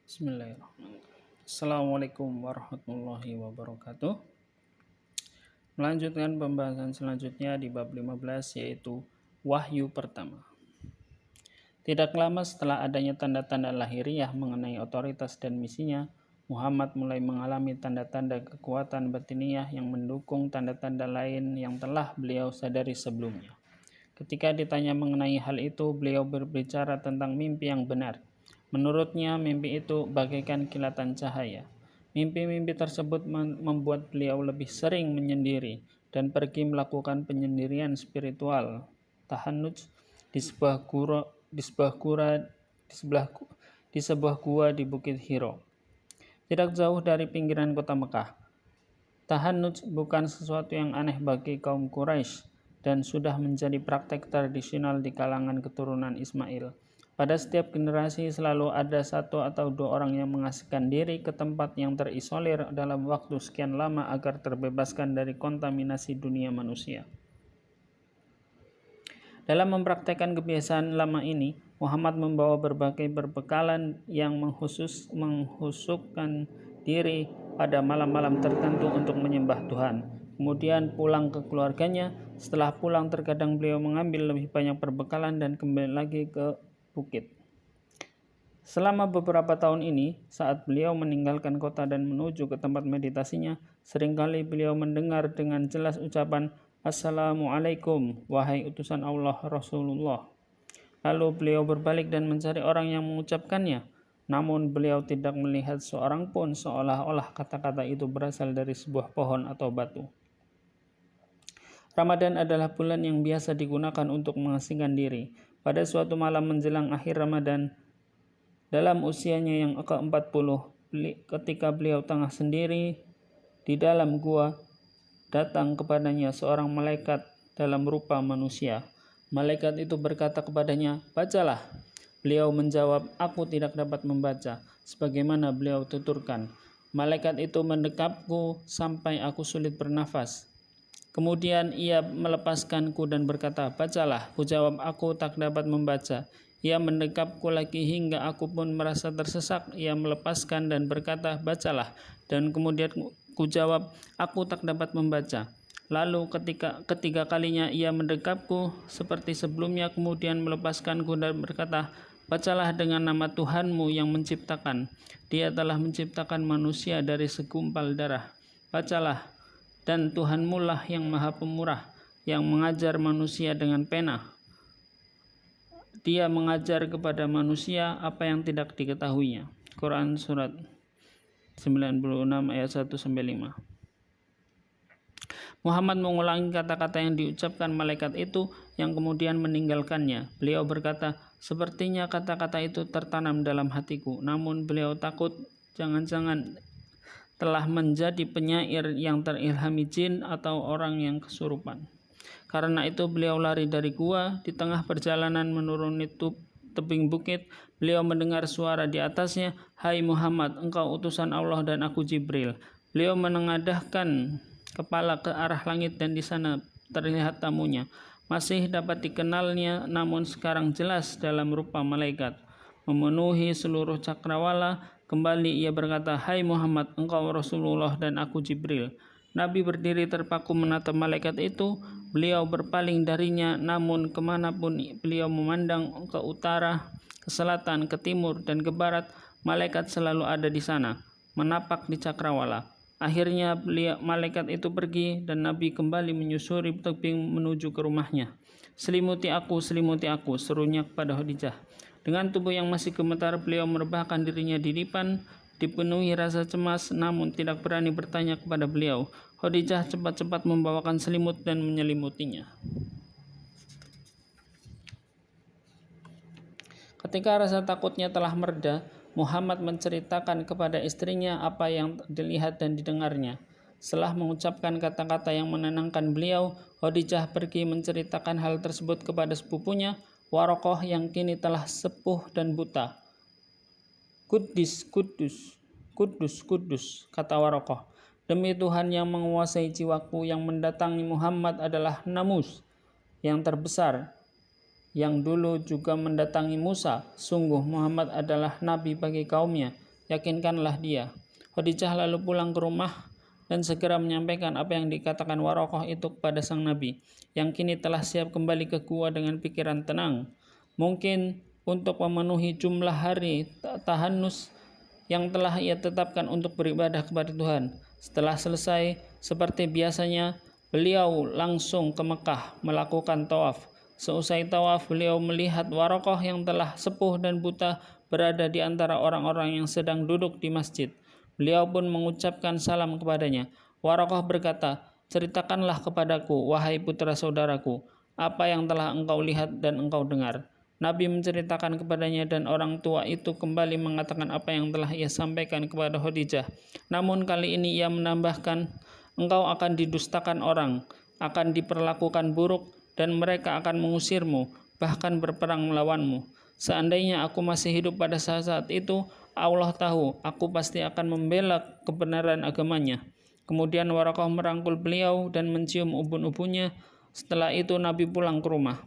Bismillahirrahmanirrahim. Assalamualaikum warahmatullahi wabarakatuh. Melanjutkan pembahasan selanjutnya di bab 15 yaitu wahyu pertama. Tidak lama setelah adanya tanda-tanda lahiriah mengenai otoritas dan misinya, Muhammad mulai mengalami tanda-tanda kekuatan batiniah yang mendukung tanda-tanda lain yang telah beliau sadari sebelumnya. Ketika ditanya mengenai hal itu, beliau berbicara tentang mimpi yang benar. Menurutnya, mimpi itu bagaikan kilatan cahaya. Mimpi-mimpi tersebut membuat beliau lebih sering menyendiri dan pergi melakukan penyendirian spiritual, tahannuj, di sebuah gua di Bukit Hiro, tidak jauh dari pinggiran kota Mekah. Tahannuj bukan sesuatu yang aneh bagi kaum Quraisy dan sudah menjadi praktek tradisional di kalangan keturunan Ismail. Pada setiap generasi selalu ada satu atau dua orang yang mengasingkan diri ke tempat yang terisolir dalam waktu sekian lama agar terbebaskan dari kontaminasi dunia manusia. Dalam mempraktekkan kebiasaan lama ini, Muhammad membawa berbagai perbekalan yang menghusukkan diri pada malam-malam tertentu untuk menyembah Tuhan. Kemudian pulang ke keluarganya. Setelah pulang, terkadang beliau mengambil lebih banyak perbekalan dan kembali lagi ke bukit. Selama beberapa tahun ini, saat beliau meninggalkan kota dan menuju ke tempat meditasinya, seringkali beliau mendengar dengan jelas ucapan Assalamualaikum, wahai utusan Allah Rasulullah. Lalu beliau berbalik dan mencari orang yang mengucapkannya. Namun beliau tidak melihat seorang pun, seolah-olah kata-kata itu berasal dari sebuah pohon atau batu. Ramadan adalah bulan yang biasa digunakan untuk mengasingkan diri. Pada suatu malam menjelang akhir Ramadan, dalam usianya yang ke-40, ketika beliau tengah sendiri di dalam gua, datang kepadanya seorang malaikat dalam rupa manusia. Malaikat itu berkata kepadanya, "Bacalah." Beliau menjawab, "Aku tidak dapat membaca," sebagaimana beliau tuturkan. Malaikat itu mendekapku sampai aku sulit bernafas. Kemudian ia melepaskanku dan berkata, "Bacalah." Kujawab, "Aku tak dapat membaca." Ia mendekapku lagi hingga aku pun merasa tersesak. Ia melepaskan dan berkata, "Bacalah." Dan kemudian kujawab, "Aku tak dapat membaca." Lalu ketiga kalinya ia mendekapku seperti sebelumnya, kemudian melepaskanku dan berkata, "Bacalah dengan nama Tuhanmu yang menciptakan. Dia telah menciptakan manusia dari segumpal darah. Bacalah. Dan Tuhanmu lah yang maha pemurah, yang mengajar manusia dengan pena. Dia mengajar kepada manusia apa yang tidak diketahuinya." Quran Surat 96 ayat 1-5. Muhammad mengulangi kata-kata yang diucapkan malaikat itu yang kemudian meninggalkannya. Beliau berkata, "Sepertinya kata-kata itu tertanam dalam hatiku." Namun beliau takut jangan-jangan telah menjadi penyair yang terilhami jin atau orang yang kesurupan. Karena itu beliau lari dari gua. Di tengah perjalanan menuruni tebing bukit, beliau mendengar suara di atasnya, "Hai Muhammad, engkau utusan Allah dan aku Jibril." Beliau menengadahkan kepala ke arah langit dan di sana terlihat tamunya. Masih dapat dikenalnya, namun sekarang jelas dalam rupa malaikat, memenuhi seluruh cakrawala. Kembali ia berkata, "Hai Muhammad, engkau Rasulullah dan aku Jibril." Nabi berdiri terpaku menatap malaikat itu. Beliau berpaling darinya, namun kemanapun beliau memandang, ke utara, ke selatan, ke timur, dan ke barat, malaikat selalu ada di sana, menapak di cakrawala. Akhirnya malaikat itu pergi dan Nabi kembali menyusuri tebing menuju ke rumahnya. Selimuti aku," serunya kepada Khadijah. Dengan tubuh yang masih gemetar, beliau merebahkan dirinya di dipan, dipenuhi rasa cemas, namun tidak berani bertanya kepada beliau. Khadijah cepat-cepat membawakan selimut dan menyelimutinya. Ketika rasa takutnya telah mereda, Muhammad menceritakan kepada istrinya apa yang dilihat dan didengarnya. Setelah mengucapkan kata-kata yang menenangkan beliau, Khadijah pergi menceritakan hal tersebut kepada sepupunya, Warokoh, yang kini telah sepuh dan buta. "Kudus, kata Warokoh. "Demi Tuhan yang menguasai jiwaku, yang mendatangi Muhammad adalah Namus, yang terbesar, yang dulu juga mendatangi Musa. Sungguh Muhammad adalah nabi bagi kaumnya. yakinkanlah dia. Khadijah lalu pulang ke rumah dan segera menyampaikan apa yang dikatakan Warokoh itu kepada sang Nabi, yang kini telah siap kembali ke gua dengan pikiran tenang. Mungkin untuk memenuhi jumlah hari tahannus yang telah ia tetapkan untuk beribadah kepada Tuhan. Setelah selesai, seperti biasanya, beliau langsung ke Mekah melakukan tawaf. Seusai tawaf, beliau melihat Warokoh yang telah sepuh dan buta berada di antara orang-orang yang sedang duduk di masjid. Beliau pun mengucapkan salam kepadanya. Warokoh berkata, "Ceritakanlah kepadaku, wahai putra saudaraku, apa yang telah engkau lihat dan engkau dengar." Nabi menceritakan kepadanya dan orang tua itu kembali mengatakan apa yang telah ia sampaikan kepada Khadijah. Namun kali ini ia menambahkan, "Engkau akan didustakan orang, akan diperlakukan buruk, dan mereka akan mengusirmu, bahkan berperang melawanmu. Seandainya aku masih hidup pada saat itu, Allah tahu aku pasti akan membela kebenaran agamanya." Kemudian Warokoh merangkul beliau dan mencium ubun-ubunnya. Setelah itu Nabi pulang ke rumah.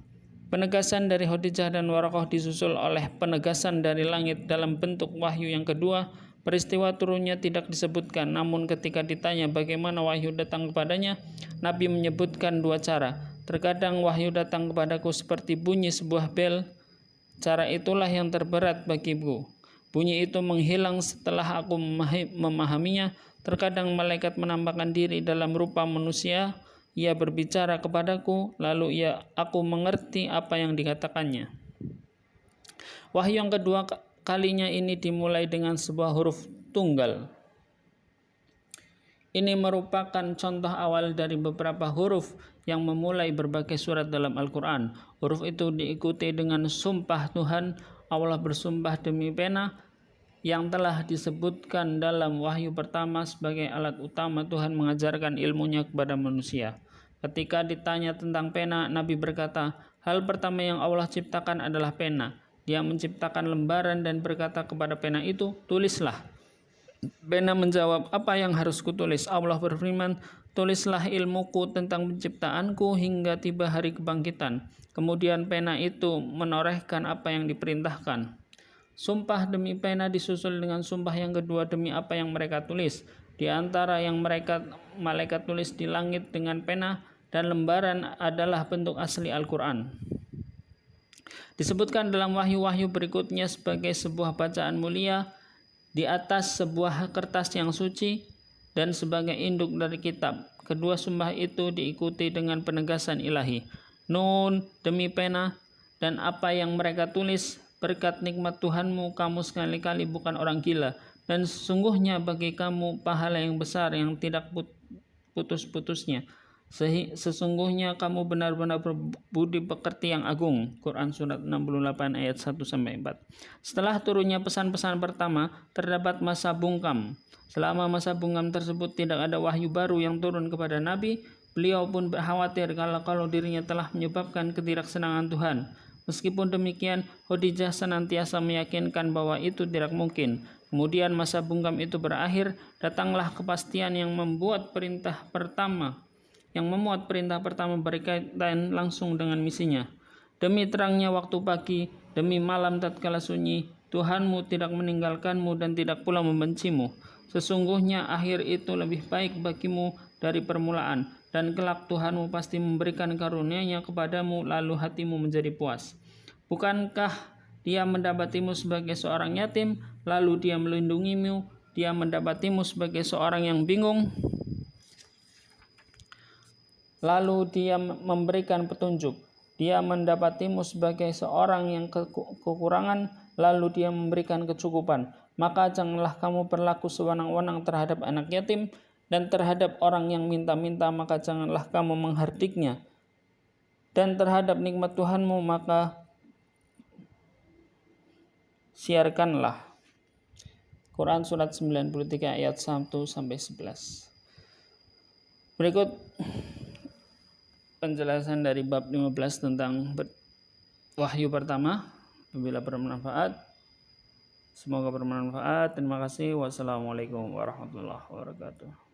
Penegasan dari Khadijah dan Warokoh disusul oleh penegasan dari langit dalam bentuk wahyu yang kedua. Peristiwa turunnya tidak disebutkan, namun ketika ditanya bagaimana wahyu datang kepadanya, Nabi menyebutkan dua cara. Terkadang wahyu datang kepadaku seperti bunyi sebuah bel. Cara itulah yang terberat bagiku. Bunyi itu menghilang setelah aku memahaminya. Terkadang malaikat menampakkan diri dalam rupa manusia. Ia berbicara kepadaku, lalu aku mengerti apa yang dikatakannya. Wahyu yang kedua kalinya ini dimulai dengan sebuah huruf tunggal. Ini merupakan contoh awal dari beberapa huruf yang memulai berbagai surat dalam Al-Quran. Huruf itu diikuti dengan sumpah Tuhan. Allah bersumpah demi pena yang telah disebutkan dalam wahyu pertama sebagai alat utama Tuhan mengajarkan ilmunya kepada manusia. Ketika ditanya tentang pena, Nabi berkata, "Hal pertama yang Allah ciptakan adalah pena. Dia menciptakan lembaran dan berkata kepada pena itu, 'Tulislah.' Pena menjawab, 'Apa yang harus kutulis?' Allah berfirman, 'Tulislah ilmuku tentang penciptaanku hingga tiba hari kebangkitan.' Kemudian pena itu menorehkan apa yang diperintahkan. Sumpah demi pena disusul dengan sumpah yang kedua demi apa yang mereka tulis. Di antara yang malaikat tulis di langit dengan pena dan lembaran adalah bentuk asli Al-Quran. Disebutkan dalam wahyu-wahyu berikutnya sebagai sebuah bacaan mulia di atas sebuah kertas yang suci dan sebagai induk dari kitab. Kedua sumpah itu diikuti dengan penegasan ilahi. Nun demi pena dan apa yang mereka tulis, berkat nikmat Tuhanmu kamu sekali-kali bukan orang gila, dan sesungguhnya bagi kamu pahala yang besar yang tidak putus-putusnya. Sesungguhnya kamu benar-benar berbudi pekerti yang agung. Quran Surat 68 ayat 1-4. Setelah turunnya pesan-pesan pertama, terdapat masa bungkam. Selama masa bungkam tersebut tidak ada wahyu baru yang turun kepada Nabi. Beliau pun khawatir kalau dirinya telah menyebabkan ketidaksenangan Tuhan. Meskipun demikian, Khadijah senantiasa meyakinkan bahwa itu tidak mungkin. Kemudian masa bungkam itu berakhir, datanglah kepastian yang memuat perintah pertama berkaitan langsung dengan misinya. Demi terangnya waktu pagi, demi malam tatkala sunyi, Tuhanmu tidak meninggalkanmu dan tidak pula membencimu. Sesungguhnya akhir itu lebih baik bagimu dari permulaan, dan kelak Tuhanmu pasti memberikan karunia-Nya kepadamu, lalu hatimu menjadi puas. Bukankah Dia mendapatimu sebagai seorang yatim, lalu Dia melindungimu? Dia mendapatimu sebagai seorang yang bingung, lalu Dia memberikan petunjuk. Dia mendapatimu sebagai seorang yang kekurangan, lalu Dia memberikan kecukupan. Maka janganlah kamu berlaku sewenang-wenang terhadap anak yatim, dan terhadap orang yang minta-minta maka janganlah kamu menghardiknya. Dan terhadap nikmat Tuhanmu maka siarkanlah. Quran Surat 93 ayat 1-11. Berikut penjelasan dari bab 15 tentang wahyu pertama. Apabila bermanfaat, semoga bermanfaat. Terima kasih. Wassalamualaikum warahmatullahi wabarakatuh.